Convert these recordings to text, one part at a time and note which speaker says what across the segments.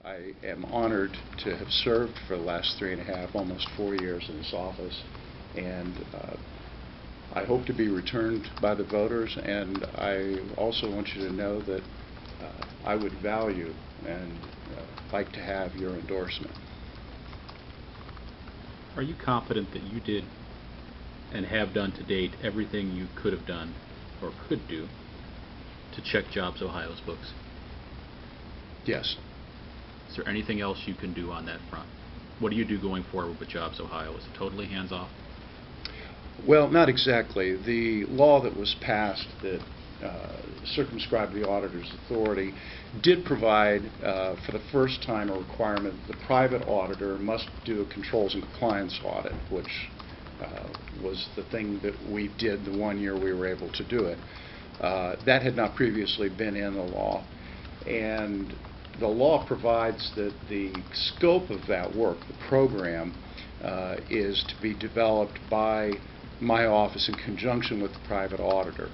Speaker 1: I am honored to have served for the last 3.5, almost 4 years in this office, and I hope to be returned by the voters, and I also want you to know that I would value and like to have your endorsement.
Speaker 2: Are you confident that you did and have done to date everything you could have done or could do to check Jobs Ohio's books?
Speaker 1: Yes.
Speaker 2: Is there anything else you can do on that front? What do you do going forward with Jobs Ohio? Is it totally hands-off?
Speaker 1: Well, not exactly. The law that was passed that circumscribed the auditor's authority did provide for the first time a requirement that the private auditor must do a controls and compliance audit, which was the thing that we did the 1 year we were able to do it. That had not previously been in the law, and the law provides that the scope of that work, the program, is to be developed by my office in conjunction with the private auditor.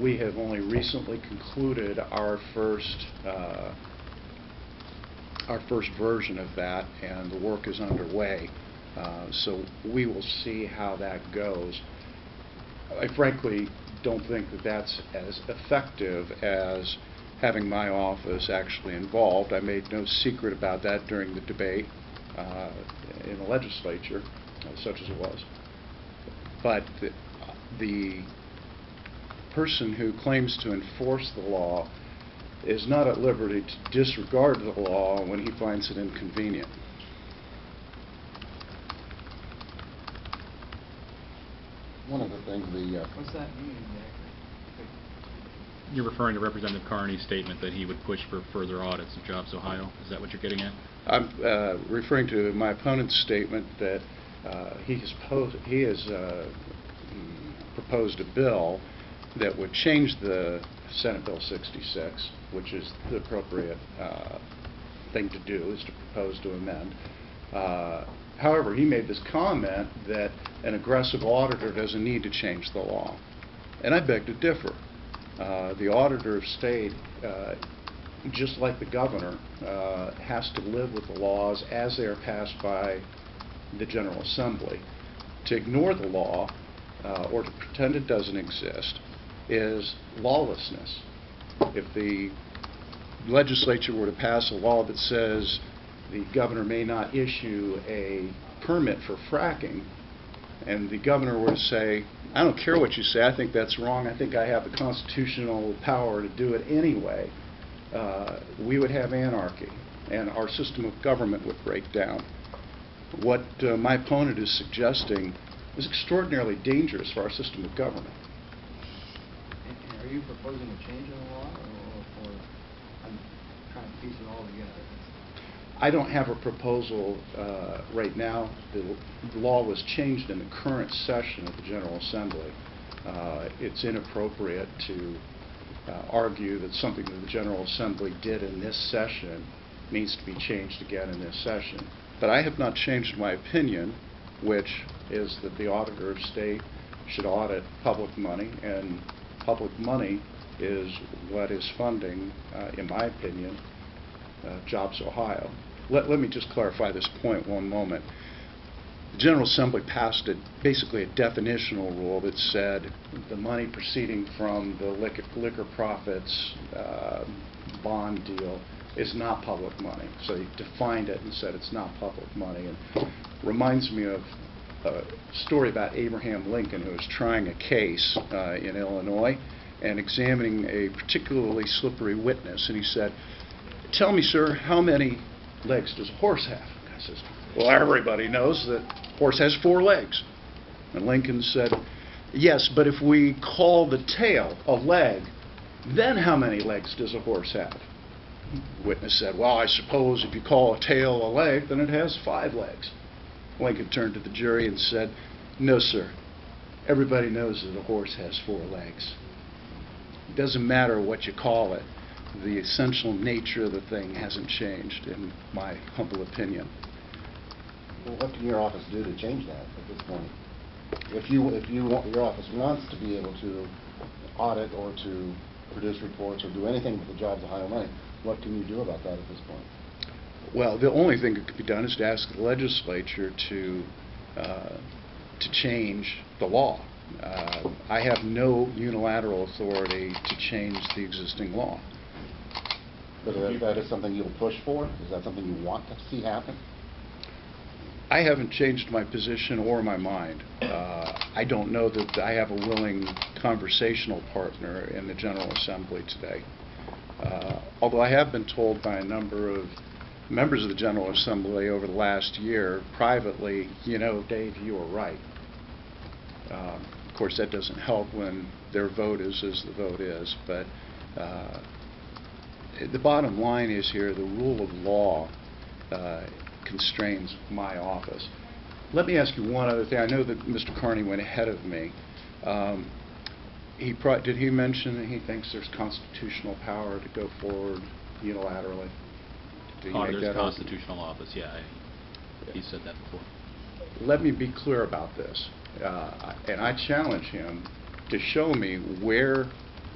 Speaker 1: We have only recently concluded our first version of that, and the work is underway. So we will see how that goes. I frankly don't think that that's as effective as having my office actually involved. I made no secret about that during the debate in the legislature, such as it was. But the person who claims to enforce the law is not at liberty to disregard the law when he finds it inconvenient.
Speaker 3: One of the things
Speaker 4: What's that mean exactly?
Speaker 2: You're referring to Representative Carney's statement that he would push for further audits of Jobs Ohio. Is that what you're getting at?
Speaker 1: I'm referring to my opponent's statement that he has proposed a bill that would change the Senate Bill 66, which is the appropriate thing to do, is to propose to amend. However, he made this comment that an aggressive auditor doesn't need to change the law. And I beg to differ. The Auditor of State, just like the governor, has to live with the laws as they are passed by the General Assembly. To ignore the law or to pretend it doesn't exist is lawlessness. If the legislature were to pass a law that says the governor may not issue a permit for fracking, and the governor were to say, I don't care what you say, I think that's wrong, I think I have the constitutional power to do it anyway, we would have anarchy, and our system of government would break down. What my opponent is suggesting is extraordinarily dangerous for our system of government.
Speaker 4: And are you proposing a change in the law, or I'm trying to piece it all together?
Speaker 1: I don't have a proposal right now. The law was changed in the current session of the General Assembly. It's inappropriate to argue that something that the General Assembly did in this session needs to be changed again in this session. But I have not changed my opinion, which is that the Auditor of State should audit public money, and public money is what is funding, in my opinion, Jobs Ohio. Let me just clarify this point one moment. The General Assembly passed basically a definitional rule that said the money proceeding from the liquor profits bond deal is not public money. So they defined it and said it's not public money. And reminds me of a story about Abraham Lincoln, who was trying a case in Illinois and examining a particularly slippery witness. And he said, tell me, sir, how many legs does a horse have? The guy says, well, everybody knows that a horse has 4 legs. And Lincoln said, yes, but if we call the tail a leg, then how many legs does a horse have? The witness said, well, I suppose if you call a tail a leg, then it has 5 legs. Lincoln turned to the jury and said, no, sir, everybody knows that a horse has 4 legs. It doesn't matter what you call it. The essential nature of the thing hasn't changed, in my humble opinion.
Speaker 3: well, what can your office do to change that at this point? If you want, your office wants to be able to audit or to produce reports or do anything with the Jobs Ohio money. What can you do about that at this point?
Speaker 1: Well, the only thing that could be done is to ask the legislature to change the law. I have no unilateral authority to change the existing law.
Speaker 3: But that is something you'll push for? Is that something you want to see happen?
Speaker 1: I haven't changed my position or my mind. I don't know that I have a willing conversational partner in the General Assembly today. Although I have been told by a number of members of the General Assembly over the last year privately, you know, Dave, you were right. Of course, that doesn't help when their vote is as the vote is, but the bottom line is here, the rule of law constrains my office. Let me ask you one other thing. I know that Mr. Carney went ahead of me. Did he mention that he thinks there's constitutional power to go forward unilaterally? Did he make
Speaker 2: There's
Speaker 1: that
Speaker 2: constitutional office, yeah. He said that before.
Speaker 1: Let me be clear about this, and I challenge him to show me where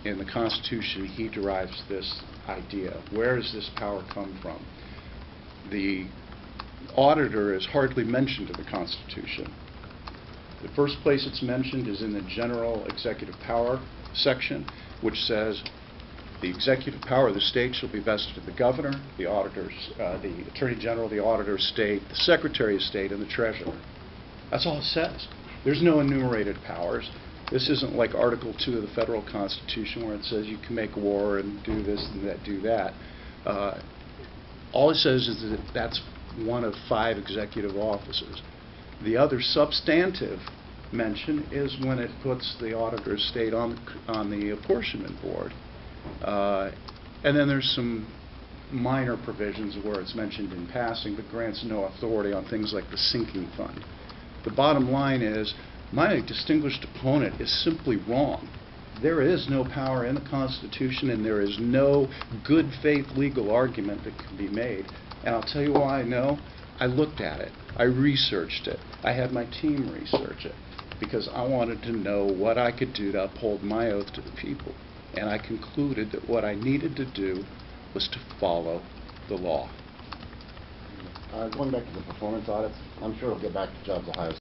Speaker 1: in the Constitution he derives this idea. Where does this power come from? The auditor is hardly mentioned in the Constitution. The first place it's mentioned is in the general executive power section, which says the executive power of the state shall be vested in the governor, the auditors, the attorney general, the auditor of state, the secretary of state, and the treasurer. That's all it says. There's no enumerated powers. This isn't like Article 2 of the federal Constitution where it says you can make war and do this and that, do that. All it says is that that's one of 5 executive offices. The other substantive mention is when it puts the auditor of state on the apportionment board. And then there's some minor provisions where it's mentioned in passing but grants no authority on things like the sinking fund. The bottom line is my distinguished opponent is simply wrong. There is no power in the Constitution and there is no good faith legal argument that can be made. And I'll tell you why I know. I looked at it. I researched it. I had my team research it because I wanted to know what I could do to uphold my oath to the people. And I concluded that what I needed to do was to follow the law.
Speaker 3: Going back to the performance audits, I'm sure we'll get back to Jobs Ohio